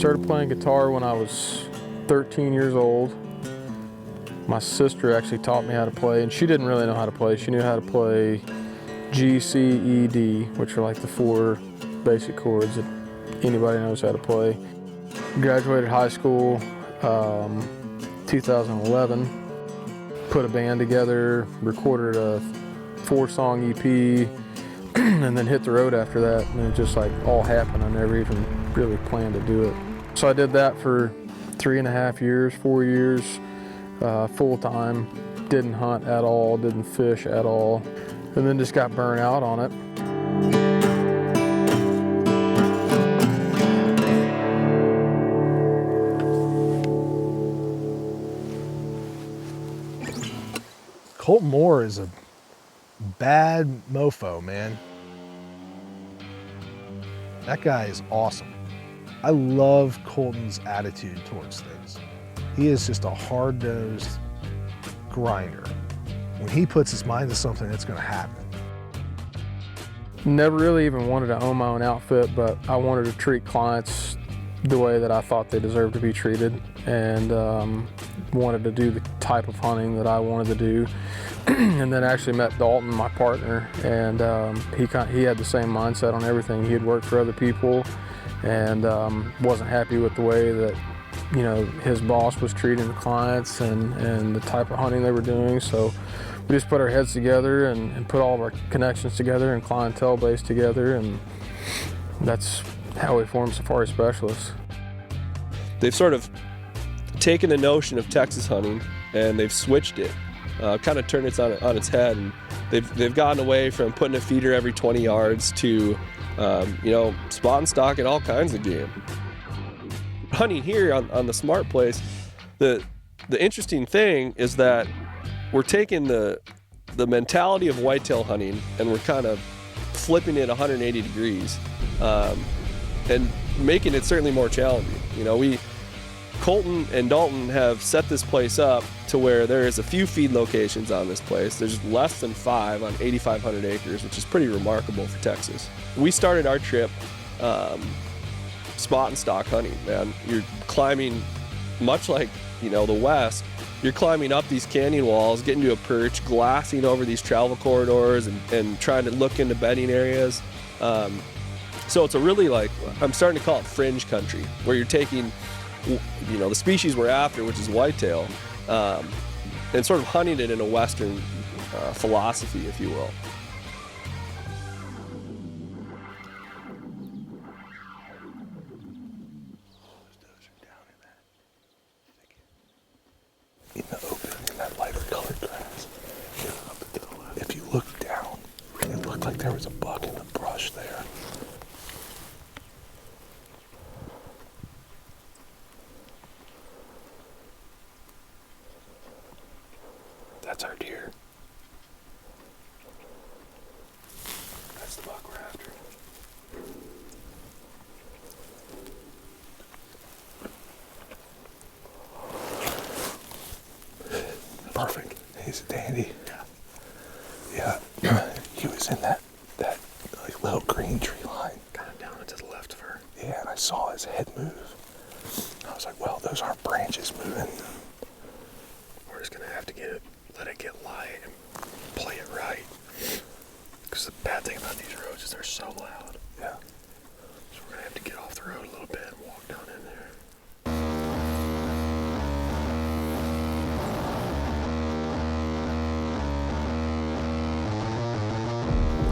Started playing guitar when I was 13 years old. My sister actually taught me how to play, and she didn't really know how to play. She knew how to play G, C, E, D, which are like the 4 basic chords that anybody knows how to play. Graduated high school 2011, put a band together, recorded a 4-song EP, and then hit the road after that, and it just like all happened. I never even really planned to do it. So I did that for 3.5 years, 4 years, full time. Didn't hunt at all, didn't fish at all, and then just got burnt out on it. Kolton Moore is a bad mofo, man. That guy is awesome. I love Kolton's attitude towards things. He is just a hard-nosed grinder. When he puts his mind to something, it's gonna happen. Never really even wanted to own my own outfit, but I wanted to treat clients the way that I thought they deserved to be treated, and wanted to do the type of hunting that I wanted to do. And then actually met Dalton, my partner, and he had the same mindset on everything. He had worked for other people and wasn't happy with the way that, you know, his boss was treating the clients and the type of hunting they were doing. So we just put our heads together and put all of our connections together and clientele base together, and that's how we formed Safari Specialists. They've sort of taken the notion of Texas hunting and they've switched it, kind of turned it on its head, and they've gotten away from putting a feeder every 20 yards to, you know, spot and stalk and all kinds of game. Hunting here on the Smart Place, the interesting thing is that we're taking the mentality of whitetail hunting and we're kind of flipping it 180 degrees and making it certainly more challenging. You know, Kolton and Dalton have set this place up to where there is a few feed locations on this place. There's less than 5 on 8,500 acres, which is pretty remarkable for Texas. We started our trip spot and stalk hunting, man. You're climbing, much like, you know, the West, you're climbing up these canyon walls, getting to a perch, glassing over these travel corridors and trying to look into bedding areas. So it's a really, like, I'm starting to call it fringe country, where you're taking, you know, the species we're after, which is whitetail, and sort of hunting it in a Western philosophy, if you will. In the open, in that lighter colored grass. If you look down, it looked like there was a buck in the brush there. That's our deer. That's the buck we're after. Perfect. He's a dandy. Yeah. He was in that like little green tree line, kind of down to the left of her. Yeah, and I saw his head move. I was like, well, those aren't branches moving. We're just gonna have to let it get light and play it right. Because the bad thing about these roads is they're so loud. Yeah. So we're gonna have to get off the road a little bit and walk down in there.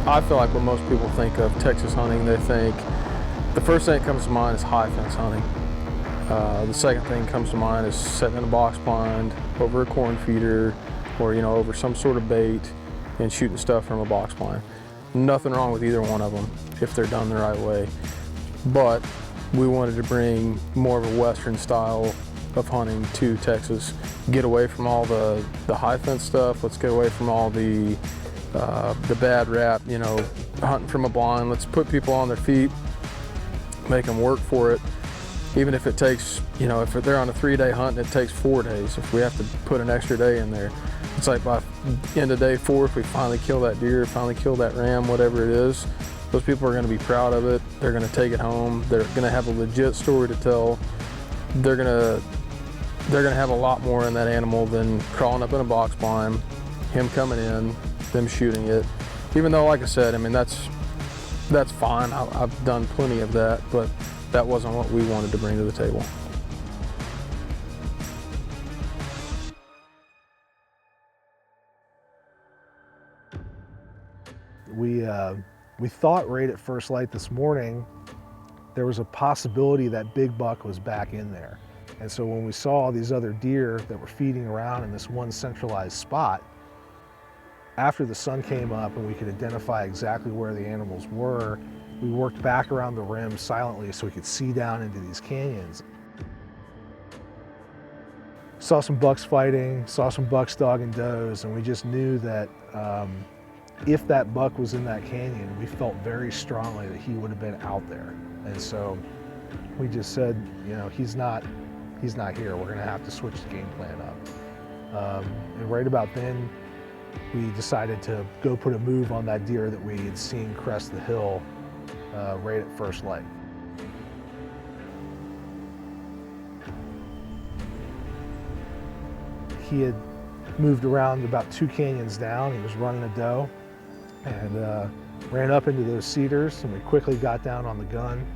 I feel like when most people think of Texas hunting, they think the first thing that comes to mind is high fence hunting. The second thing that comes to mind is sitting in a box blind over a corn feeder, or, you know, over some sort of bait and shooting stuff from a box blind. Nothing wrong with either one of them if they're done the right way. But we wanted to bring more of a Western style of hunting to Texas. Get away from all the high fence stuff. Let's get away from all the bad rap, you know, hunting from a blind. Let's put people on their feet, make them work for it. Even if it takes, you know, if they're on a 3-day hunt and it takes 4 days, if we have to put an extra day in there, it's like by end of day 4, if we finally kill that deer, finally kill that ram, whatever it is, those people are going to be proud of it. They're going to take it home. They're going to have a legit story to tell. They're going to have a lot more in that animal than crawling up in a box blind, him coming in, them shooting it. Even though, like I said, I mean, that's fine. I've done plenty of that, but that wasn't what we wanted to bring to the table. We thought right at first light this morning there was a possibility that big buck was back in there. And so when we saw all these other deer that were feeding around in this one centralized spot, after the sun came up and we could identify exactly where the animals were, we worked back around the rim silently so we could see down into these canyons. Saw some bucks fighting, saw some bucks dogging does, and we just knew that if that buck was in that canyon, we felt very strongly that he would have been out there. And so we just said, you know, he's not here. We're gonna have to switch the game plan up. And right about then, we decided to go put a move on that deer that we had seen crest the hill right at first light. He had moved around about 2 canyons down. He was running a doe and ran up into those cedars, and we quickly got down on the gun.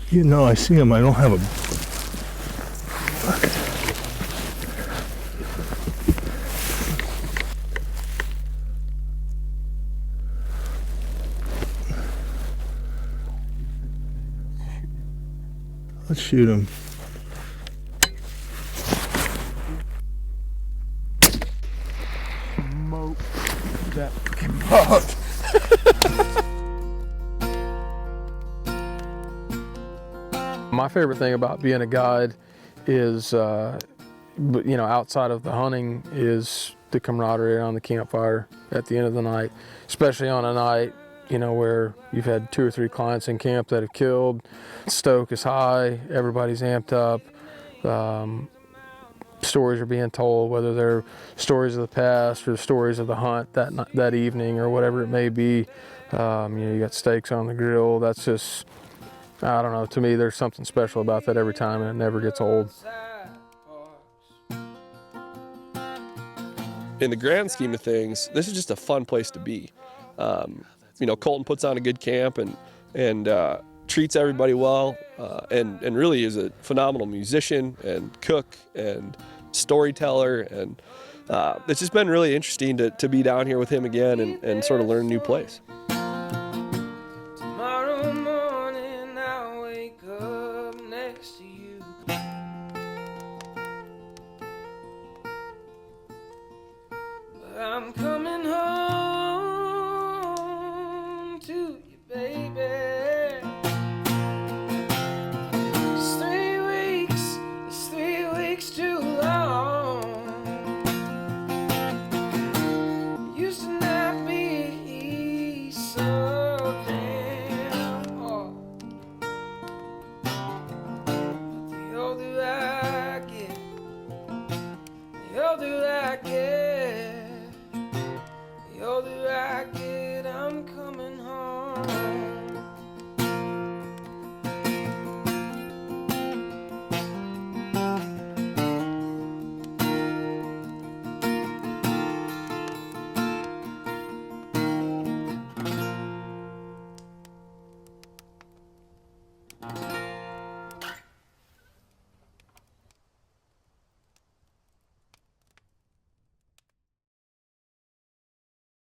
You know, I see him. I don't have a... Let's shoot him. Smoke that fucking buck. My favorite thing about being a guide is, you know, outside of the hunting, is the camaraderie around the campfire at the end of the night, especially on a night, you know, where you've had 2 or 3 clients in camp that have killed. Stoke is high, everybody's amped up. Stories are being told, whether they're stories of the past or stories of the hunt that evening or whatever it may be. You know, you got steaks on the grill. That's just, I don't know, to me there's something special about that every time, and it never gets old. In the grand scheme of things, this is just a fun place to be. You know, Kolton puts on a good camp and treats everybody well, and really is a phenomenal musician and cook and storyteller, and it's just been really interesting to be down here with him again and sort of learn a new place. Tomorrow morning I'll wake up next to you. But I'm coming home to you, baby. It's 3 weeks too long. It used to not be so damn hard. The older I get, the older I get, the older I get, I'm coming home.